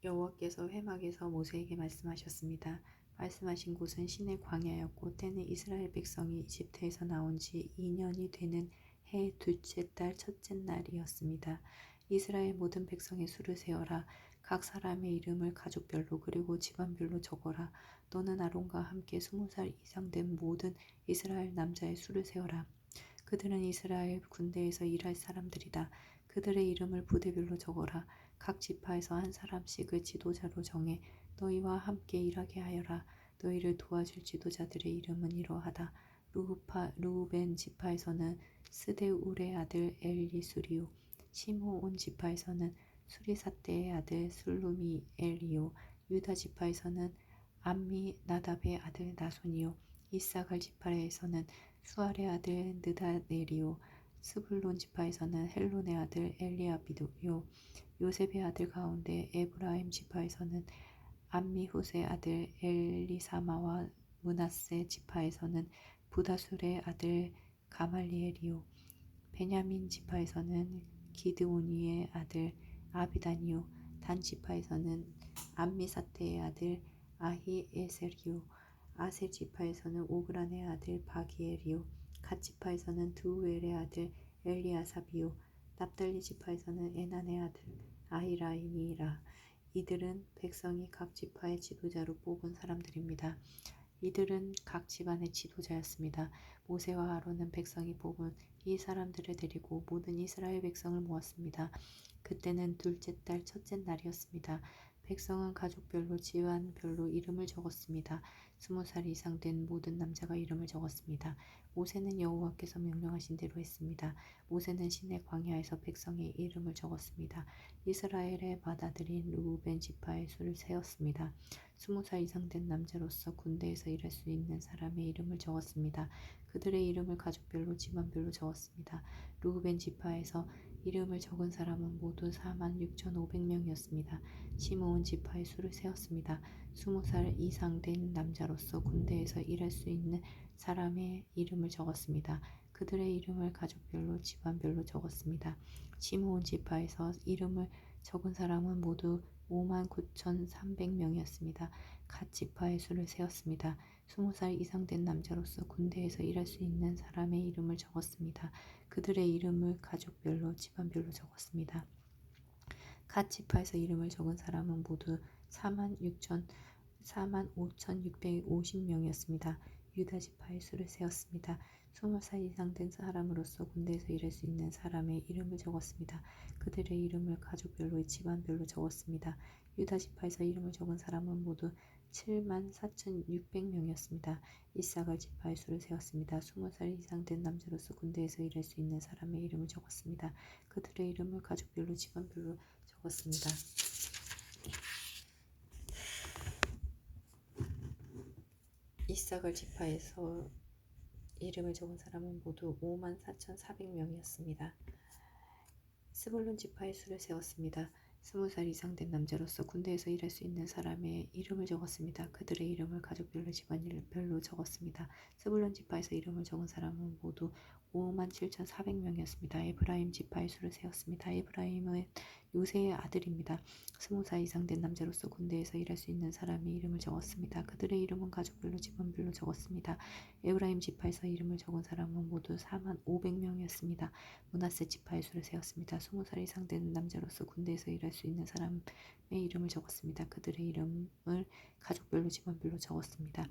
여호와께서 회막에서 모세에게 말씀하셨습니다. 말씀하신 곳은 시내 광야였고 때는 이스라엘 백성이 이집트에서 나온 지 2년이 되는 해 둘째 달 첫째 날이었습니다. 이스라엘 모든 백성의 수를 세어라. 각 사람의 이름을 가족별로 그리고 집안별로 적어라. 너는 아론과 함께 20살 이상 된 모든 이스라엘 남자의 수를 세어라. 그들은 이스라엘 군대에서 일할 사람들이다. 그들의 이름을 부대별로 적어라. 각 지파에서 한 사람씩을 지도자로 정해 너희와 함께 일하게 하여라. 너희를 도와줄 지도자들의 이름은 이러하다. 루벤 지파에서는 스데울의 아들 엘리수리오, 시므온 지파에서는 수리사떼의 아들 술루미엘이요, 유다 지파에서는 암미나답의 아들 나손이요, 이사갈 지파에서는 수알의 아들 느다넬이요, 스불론 지파에서는 헬론의 아들 엘리아비도요, 요셉의 아들 가운데 에브라임 지파에서는 암미훗의 아들 엘리사마와 므낫세 지파에서는 부다술의 아들 가말리엘이요, 베냐민 지파에서는 기드오니의 아들 아비다니요, 단 지파에서는 암미사테의 아들 아히에셀이요, 아셀 지파에서는 오그란의 아들 바기엘이요, 갓 지파에서는 드우엘의 아들 엘리아삽이요, 납달리 지파에서는 에난의 아들 아히라임이라. 이들은 백성이 각 지파의 지도자로 뽑은 사람들입니다. 이들은 각 집안의 지도자였습니다. 모세와 아론은 백성이 뽑은 이 사람들을 데리고 모든 이스라엘 백성을 모았습니다. 그때는 둘째 달 첫째 날이었습니다. 백성은 가족별로 집안별로 이름을 적었습니다. 20살 이상 된 모든 남자가 이름을 적었습니다. 모세는 여호와께서 명령하신 대로 했습니다. 모세는 시내 광야에서 백성의 이름을 적었습니다. 이스라엘의 맏아들인 르우벤 지파의 수를 세었습니다. 20살 이상 된 남자로서 군대에서 일할 수 있는 사람의 이름을 적었습니다. 그들의 이름을 가족별로 집안별로 적었습니다. 르우벤 지파에서 이름을 적은 사람은 모두 46,500명이었습니다. 시므온 지파의 수를 세었습니다. 20살 이상 된 남자로서 군대에서 일할 수 있는 사람의 이름을 적었습니다. 그들의 이름을 가족별로 집안별로 적었습니다. 시므온 지파에서 이름을 적은 사람은 모두 59,300명이었습니다. 갓 지파의 수를 세었습니다. 20살 이상 된 남자로서 군대에서 일할 수 있는 사람의 이름을 적었습니다. 그들의 이름을 가족별로 집안별로 적었습니다. 갓 지파에서 이름을 적은 사람은 모두 45,650명이었습니다. 유다 지파의 수를 세었습니다. 20살 이상 된 사람으로서 군대에서 일할 수 있는 사람의 이름을 적었습니다. 그들의 이름을 가족별로 집안별로 적었습니다. 유다 지파에서 이름을 적은 사람은 모두 74,600명이었습니다. 이사갈 지파의 수를 세었습니다. 20살 이상 된 남자로서 군대에서 일할 수 있는 사람의 이름을 적었습니다. 그들의 이름을 가족별로 집안별로 적었습니다. 이사갈 지파에서 이름을 적은 사람은 모두 54,400명이었습니다. 스불론 지파의 수를 세웠습니다. 20살 이상 된 남자로서 군대에서 일할 수 있는 사람의 이름을 적었습니다. 그들의 이름을 가족별로 집안별로 적었습니다. 스불론 지파에서 이름을 적은 사람은 모두 57,400명이었습니다. 에브라임 지파의 수를 세웠습니다. 에브라임은 요새의 아들입니다. 20살 이상 된 남자로서 군대에서 일할 수 있는 사람의 이름을 적었습니다. 그들의 이름은 가족별로 집안별로 적었습니다. 에브라임 지파에서 이름을 적은 사람은 모두 45,000명이었습니다. 므낫세 지파의 수를 세웠습니다. 20살 이상 된 남자로서 군대에서 일할 수 있는 사람의 이름을 적었습니다. 그들의 이름을 가족별로 집안별로 적었습니다.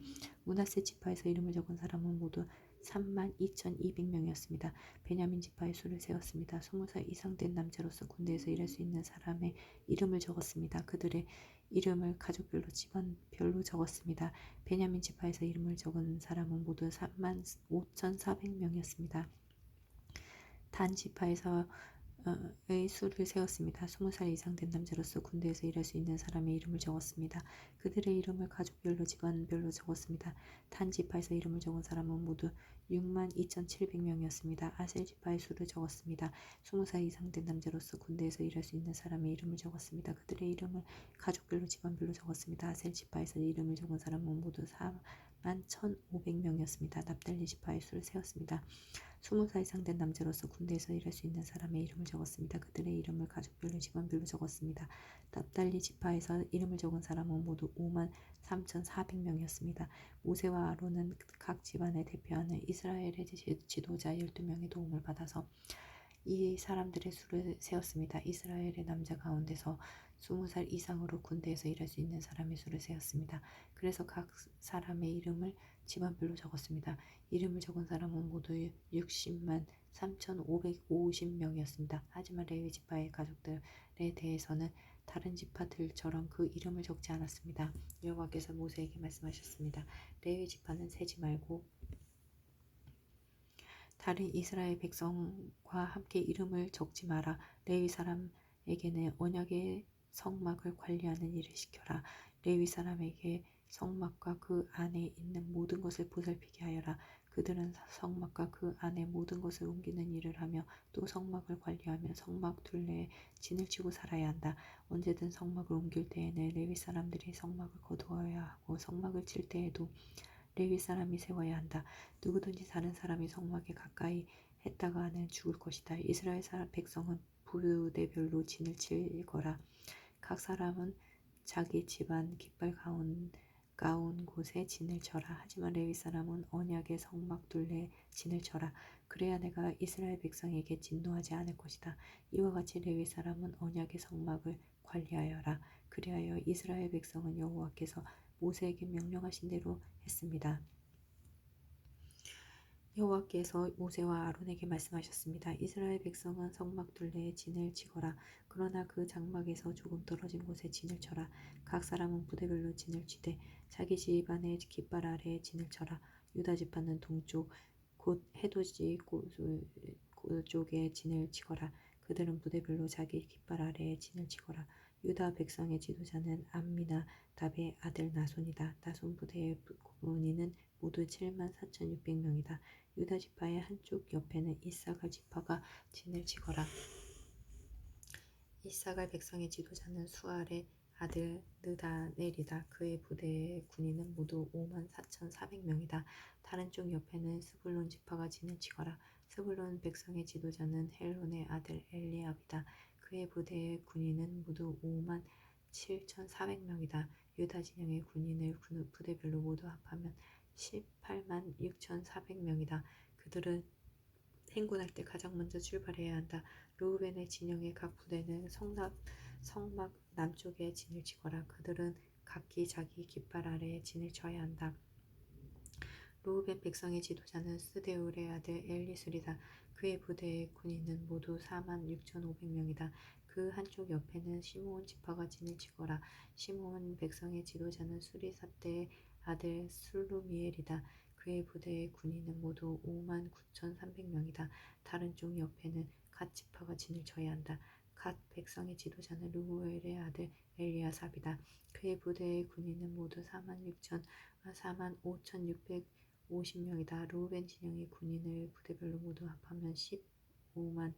므낫세 지파에서 이름을 적은 사람은 모두 32,200명이었습니다. 베냐민 지파의 수를 세웠습니다. 20살 이상 된 남자로서 군대에서 일할 수 있는 사람의 이름을 적었습니다. 그들의 이름을 가족별로 집안별로 적었습니다. 베냐민 지파에서 이름을 적은 사람은 모두 35,400명이었습니다. 단 지파에서 의 수를 세웠습니다. 20살 이상 된 남자로서 군대에서 일할 수 있는 사람의 이름을 적었습니다. 그들의 이름을 가족별로 집안별로 적었습니다. 단 지파에서 이름을 적은 사람은 모두 62,700명이었습니다. 아셀 지파의 수를 적었습니다. 20살 이상 된 남자로서 군대에서 일할 수 있는 사람의 이름을 적었습니다. 그들의 이름을 가족별로 집안별로 적었습니다. 아셀 지파에서 이름을 적은 사람은 모두 60만 1,500명이었습니다. 납달리 지파의 수를 세웠습니다. 20살 이상 된 남자로서 군대에서 일할 수 있는 사람의 이름을 적었습니다. 그들의 이름을 가족별로 집안별로 적었습니다. 납달리 지파에서 이름을 적은 사람은 모두 5만 3,400명이었습니다. 모세와 아론은 각 집안을 대표하는 이스라엘의 지도자 12명의 도움을 받아서 이 사람들의 수를 세웠습니다. 이스라엘의 남자 가운데서 20살 이상으로 군대에서 일할 수 있는 사람의 수를 세웠습니다. 그래서 각 사람의 이름을 집안별로 적었습니다. 이름을 적은 사람은 모두 60만 3,550명이었습니다. 하지만 레위 지파의 가족들에 대해서는 다른 지파들처럼 그 이름을 적지 않았습니다. 여호와께서 모세에게 말씀하셨습니다. 레위 지파는 세지 말고 다른 이스라엘 백성과 함께 이름을 적지 마라. 레위 사람에게는 언약의 성막을 관리하는 일을 시켜라. 레위 사람에게 성막과 그 안에 있는 모든 것을 보살피게 하여라. 그들은 성막과 그 안에 모든 것을 옮기는 일을 하며 또 성막을 관리하며 성막 둘레에 진을 치고 살아야 한다. 언제든 성막을 옮길 때에는 레위 사람들이 성막을 거두어야 하고 성막을 칠 때에도 레위 사람이 세워야 한다. 누구든지 다른 사람이 성막에 가까이 했다가는 죽을 것이다. 이스라엘 사람 백성은 부대별로 진을 치거라. 각 사람은 자기 집안 깃발 가운 곳에 진을 쳐라. 하지만 레위 사람은 언약의 성막 둘레에 진을 쳐라. 그래야 내가 이스라엘 백성에게 진노하지 않을 것이다. 이와 같이 레위 사람은 언약의 성막을 관리하여라. 그리하여 이스라엘 백성은 여호와께서 모세에게 명령하신 대로 했습니다. 여호와께서 모세와 아론에게 말씀하셨습니다. 이스라엘 백성은 성막 둘레에 진을 치거라. 그러나 그 장막에서 조금 떨어진 곳에 진을 쳐라. 각 사람은 부대별로 진을 치되 자기 집안의 깃발 아래에 진을 쳐라. 유다 지파는 동쪽 곧 해돋이 쪽에 진을 치거라. 그들은 부대별로 자기 깃발 아래에 진을 치거라. 유다 백성의 지도자는 암미나답의 아들 나손이다. 나손 부대의 군인은 모두 7만 4,600명이다. 유다 지파의 한쪽 옆에는 이사갈 지파가 진을 치거라. 이사갈 백성의 지도자는 수알의 아들 느다넬이다. 그의 부대의 군인은 모두 5만 4,400명이다. 다른 쪽 옆에는 스불론 지파가 진을 치거라. 스불론 백성의 지도자는 헬론의 아들 엘리압이다. 그의 부대의 군인은 모두 5만 7,400명이다. 유다 진영의 군인을 부대별로 모두 합하면 18만 6,400명이다. 그들은 행군할 때 가장 먼저 출발해야 한다. 르우벤의 진영의 각 부대는 성막 남쪽에 진을 치거라. 그들은 각기 자기 깃발 아래에 진을 쳐야 한다. 르우벤 백성의 지도자는 스데울의 아들 엘리술이다. 그의 부대의 군인은 모두 4만 6,500명이다. 그 한쪽 옆에는 시므온 지파가 진을 치거라. 시므온 백성의 지도자는 수리사대의 아들 술루미엘이다. 그의 부대의 군인은 모두 5만 9,300명이다. 다른 쪽 옆에는 갓 지파가 진을 쳐야 한다. 갓 백성의 지도자는 르우엘의 아들 엘리아삽이다. 그의 부대의 군인은 모두 4만 5,650명이다. 르우벤 진영의 군인을 부대별로 모두 합하면 15만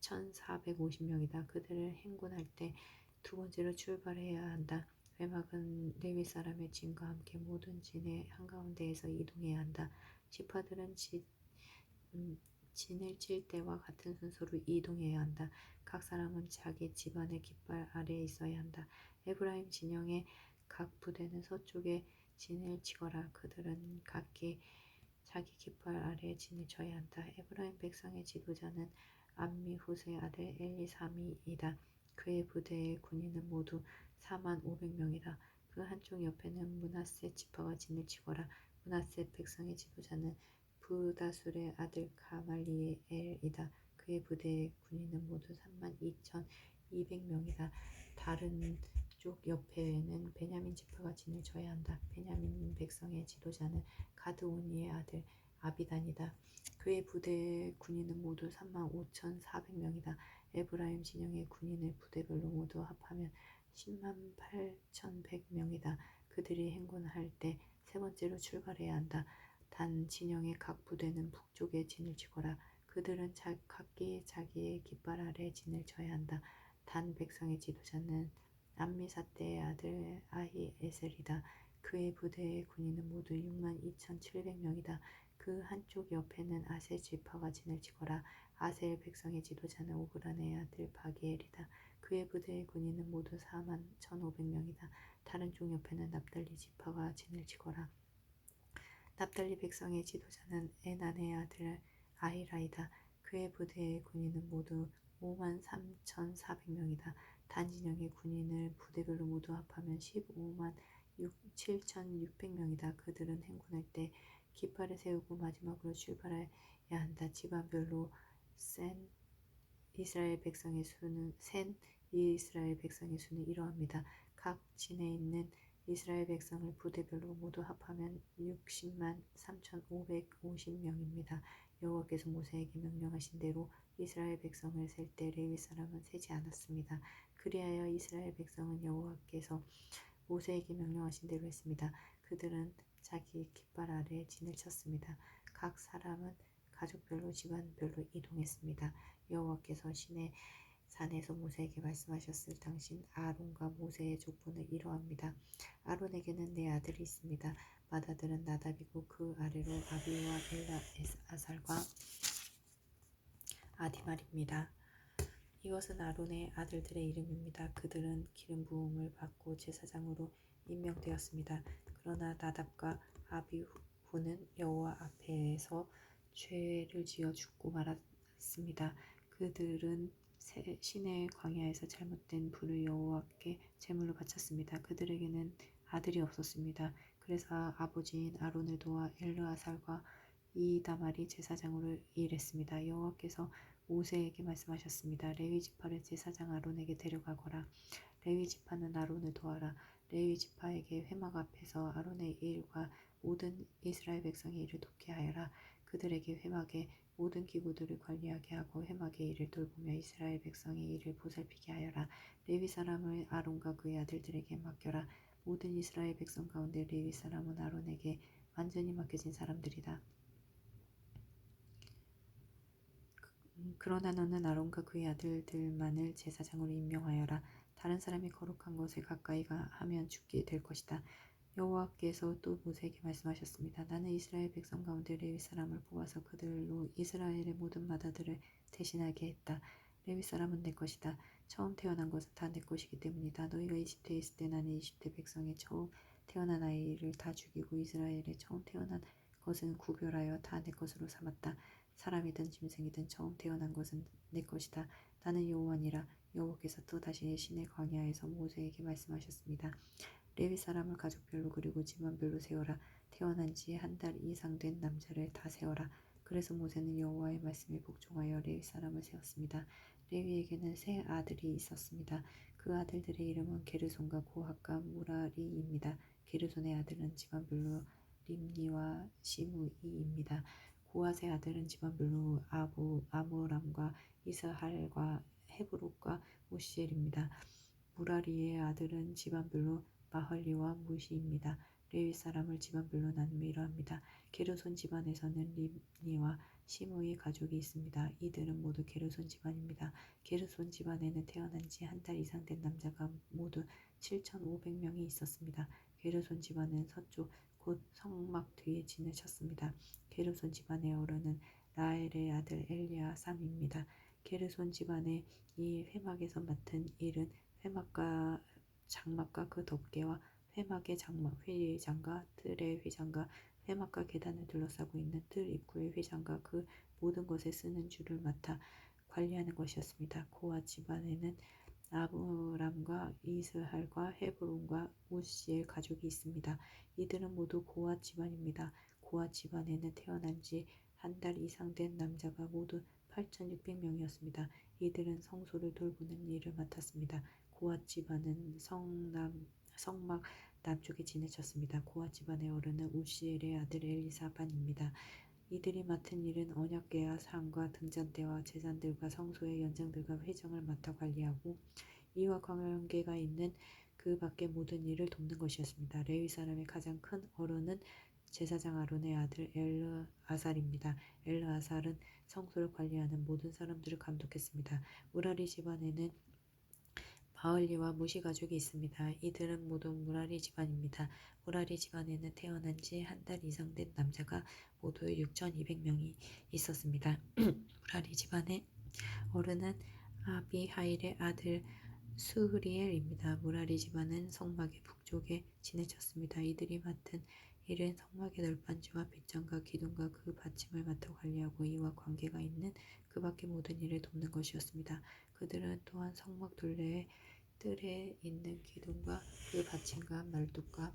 1,450명이다. 그들을 행군할 때 두 번째로 출발해야 한다. 외막은 레위 사람의 진과 함께 모든 진의 한가운데에서 이동해야 한다. 지파들은 진을 칠 때와 같은 순서로 이동해야 한다. 각 사람은 자기 집안의 깃발 아래에 있어야 한다. 에브라임 진영의 각 부대는 서쪽에 진을 치거라. 그들은 각기 자기 깃발 아래에 진을 쳐야 한다. 에브라임 백성의 지도자는 암미후스의 아들 엘리사미이다. 그의 부대의 군인은 모두 4만 500명이다. 그 한쪽 옆에는 므낫세 지파가 진을 치거라. 므낫세 백성의 지도자는 부다술의 아들 가말리엘이다. 그의 부대의 군인은 모두 3만 2,200명이다. 다른 쪽 옆에는 베냐민 지파가 진을 쳐야 한다. 베냐민 백성의 지도자는 가드오니의 아들 아비단이다. 그의 부대의 군인은 모두 3만 5,400명이다. 에브라임 진영의 군인을 부대별로 모두 합하면 10만 8,100명이다. 그들이 행군할 때 세 번째로 출발해야 한다. 단 진영의 각 부대는 북쪽에 진을 치거라. 그들은 각기 자기의 깃발 아래 진을 쳐야 한다. 단 백성의 지도자는 암미사대의 아들 아히에셀이다. 그의 부대의 군인은 모두 62,700명이다. 그 한쪽 옆에는 아셀 지파가 진을 치거라. 아셀 백성의 지도자는 오그란의 아들 바기엘이다. 그의 부대의 군인은 모두 41,500명이다. 다른 쪽 옆에는 납달리 지파가 진을 치거라. 납달리 백성의 지도자는 에난의 아들 아히라이다. 그의 부대의 군인은 모두 53,400명이다. 단 진영의 군인을 부대별로 모두 합하면 15만 7,600명이다. 그들은 행군할 때 깃발을 세우고 마지막으로 출발해야 한다. 집안별로 센 이스라엘 백성의 수는 이러합니다. 각 진에 있는 이스라엘 백성을 부대별로 모두 합하면 60만 3,550명입니다. 여호와께서 모세에게 명령하신 대로 이스라엘 백성을 셀 때 레위 사람은 세지 않았습니다. 그리하여 이스라엘 백성은 여호와께서 모세에게 명령하신 대로 했습니다. 그들은 자기 깃발 아래 진을 쳤습니다. 각 사람은 가족별로 집안별로 이동했습니다. 여호와께서 시내 산에서 모세에게 말씀하셨을 당신 아론과 모세의 족보는 이러합니다. 아론에게는 네 아들이 있습니다. 맏아들은 나답이고 그 아래로 아비우와 엘아살과 아디말입니다. 이것은 아론의 아들들의 이름입니다. 그들은 기름 부음을 받고 제사장으로 임명되었습니다. 그러나 나답과 아비후는 여호와 앞에서 죄를 지어 죽고 말았습니다. 그들은 시내 광야에서 잘못된 불을 여호와께 제물로 바쳤습니다. 그들에게는 아들이 없었습니다. 그래서 아버지인 아론을 도와 엘르아살과 이다말이 제사장으로 일했습니다. 여호와께서 모세에게 말씀하셨습니다. 레위 지파를 제사장 아론에게 데려가거라. 레위 지파는 아론을 도와라. 레위 지파에게 회막 앞에서 아론의 일과 모든 이스라엘 백성의 일을 돕게 하여라. 그들에게 회막의 모든 기구들을 관리하게 하고 회막의 일을 돌보며 이스라엘 백성의 일을 보살피게 하여라. 레위 사람을 아론과 그의 아들들에게 맡겨라. 모든 이스라엘 백성 가운데 레위 사람은 아론에게 완전히 맡겨진 사람들이다. 그러나 너는 아론과 그의 아들들만을 제사장으로 임명하여라. 다른 사람이 거룩한 것에 가까이 하면 죽게 될 것이다. 여호와께서 또 모세에게 말씀하셨습니다. 나는 이스라엘 백성 가운데 레위 사람을 뽑아서 그들로 이스라엘의 모든 맏아들을 대신하게 했다. 레위 사람은 내 것이다. 처음 태어난 것은 다 내 것이기 때문이다. 너희가 이집트에 있을 때 나는 이집트 백성의 처음 태어난 아이를 다 죽이고 이스라엘의 처음 태어난 것은 구별하여 다 내 것으로 삼았다. 사람이든 짐승이든 처음 태어난 것은 내 것이다. 나는 여호와니라. 여호와께서 또 다시 시내 광야에서 모세에게 말씀하셨습니다. 레위 사람을 가족별로 그리고 집안별로 세워라. 태어난 지 한 달 이상 된 남자를 다 세워라. 그래서 모세는 여호와의 말씀에 복종하여 레위 사람을 세웠습니다. 레위에게는 세 아들이 있었습니다. 그 아들들의 이름은 게르손과 고핫과 무라리입니다. 게르손의 아들은 집안별로 림니와 시므이입니다. 고핫의 아들은 집안별로 아므람과 이스할과 헤브롯과 우시엘입니다. 무라리의 아들은 집안별로 마헐리와 무시입니다. 레위 사람을 집안별로 나누며 이러합니다. 게르손 집안에서는 림니와 시므의 가족이 있습니다. 이들은 모두 게르손 집안입니다. 게르손 집안에는 태어난 지 한 달 이상 된 남자가 모두 7,500명이 있었습니다. 게르손 집안은 서쪽 곧 성막 뒤에 진을 쳤습니다. 게르손 집안의 어른은 라엘의 아들 엘리아삼입니다. 게르손 집안의 이 회막에서 맡은 일은 회막과 장막과 그 덮개와 회막의 장막 회장과 뜰의 회장과 회막과 계단을 둘러싸고 있는 뜰 입구의 회장과 그 모든 것에 쓰는 줄을 맡아 관리하는 것이었습니다. 고핫 집안에는 아므람과 이스할과 헤브론과 우시엘 가족이 있습니다. 이들은 모두 고핫 집안입니다. 고핫 집안에는 태어난 지 한 달 이상 된 남자가 모두 8,600명이었습니다. 이들은 성소를 돌보는 일을 맡았습니다. 고핫 집안은 성막 남쪽에 진을 쳤습니다. 고핫 집안의 어른은 우시엘의 아들 엘리사반입니다. 이들이 맡은 일은 언약궤와 상과 등잔대와 제단들과 성소의 연장들과 회정을 맡아 관리하고 이와 관계가 있는 그 밖의 모든 일을 돕는 것이었습니다. 레위 사람의 가장 큰 어른은 제사장 아론의 아들 엘르아살입니다. 엘르아살은 성소를 관리하는 모든 사람들을 감독했습니다. 무라리 집안에는 바을리와 무시 가족이 있습니다. 이들은 모두 무라리 집안입니다. 무라리 집안에는 태어난 지 한 달 이상 된 남자가 모두 6,200명이 있었습니다. 무라리 집안의 어른은 아비하일의 아들 수흐리엘입니다. 무라리 집안은 성막의 북쪽에 지내쳤습니다. 이들이 맡은 일은 성막의 널빤지와 빗장과 기둥과 그 받침을 맡아 관리하고 이와 관계가 있는 그 밖의 모든 일을 돕는 것이었습니다. 그들은 또한 성막 둘레의 뜰에 있는 기둥과 그 받침과 말뚝과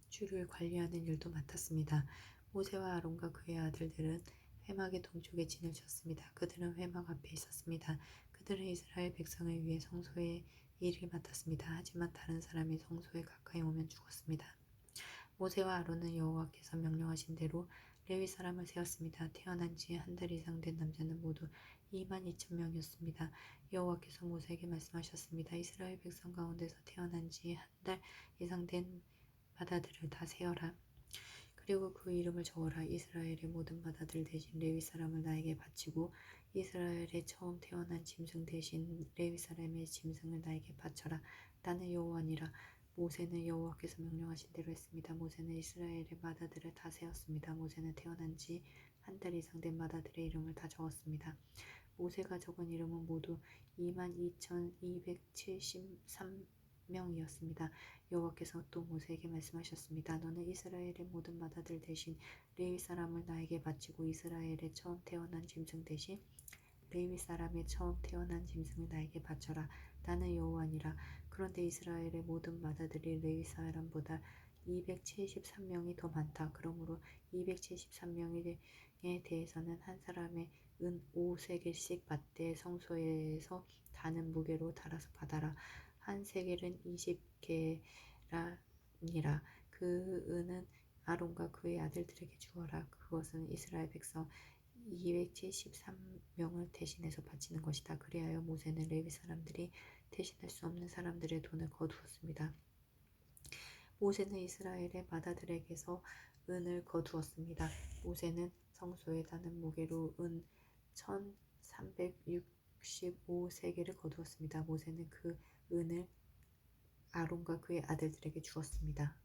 줄을 관리하는 일도 맡았습니다. 모세와 아론과 그의 아들들은 회막의 동쪽에 진을 쳤습니다. 그들은 회막 앞에 있었습니다. 그들은 이스라엘 백성을 위해 성소의 일을 맡았습니다. 하지만 다른 사람이 성소에 가까이 오면 죽었습니다. 모세와 아론은 여호와께서 명령하신 대로 레위 사람을 세웠습니다. 태어난 지 한 달 이상 된 남자는 모두 22,000명이었습니다. 여호와께서 모세에게 말씀하셨습니다. 이스라엘 백성 가운데서 태어난 지 한 달 이상 된 마다들을 다 세어라. 그리고 그 이름을 적어라. 이스라엘의 모든 마다들 대신 레위 사람을 나에게 바치고 이스라엘에 처음 태어난 짐승 대신 레위 사람의 짐승을 나에게 바쳐라. 나는 여호와니라. 모세는 여호와께서 명령하신 대로 했습니다. 모세는 이스라엘의 마다들을 다 세었습니다. 모세는 태어난 지 한 달 이상 된 마다들의 이름을 다 적었습니다. 모세가 적은 이름은 모두 22,273명이었습니다. 여호와께서 또 모세에게 말씀하셨습니다. 너는 이스라엘의 모든 마다들 대신 레위 사람을 나에게 바치고 이스라엘의 처음 태어난 짐승 대신 레위 사람의 처음 태어난 짐승을 나에게 바쳐라. 나는 여호와니라. 그런데 이스라엘의 모든 마다들이 레위 사람보다 273명이 더 많다. 그러므로 273명에 대해서는 한 사람의 은 5세겔씩 받되 성소에서 다는 무게로 달아서 받아라. 한 세겔은 20개라니라. 그 은은 아론과 그의 아들들에게 주어라. 그것은 이스라엘 백성 273명을 대신해서 바치는 것이다. 그리하여 모세는 레위 사람들이 대신할 수 없는 사람들의 돈을 거두었습니다. 모세는 이스라엘의 마다들에게서 은을 거두었습니다. 모세는 성소에 다는 무게로 은 1365세겔을 거두었습니다. 모세는 그 은을 아론과 그의 아들들에게 주었습니다.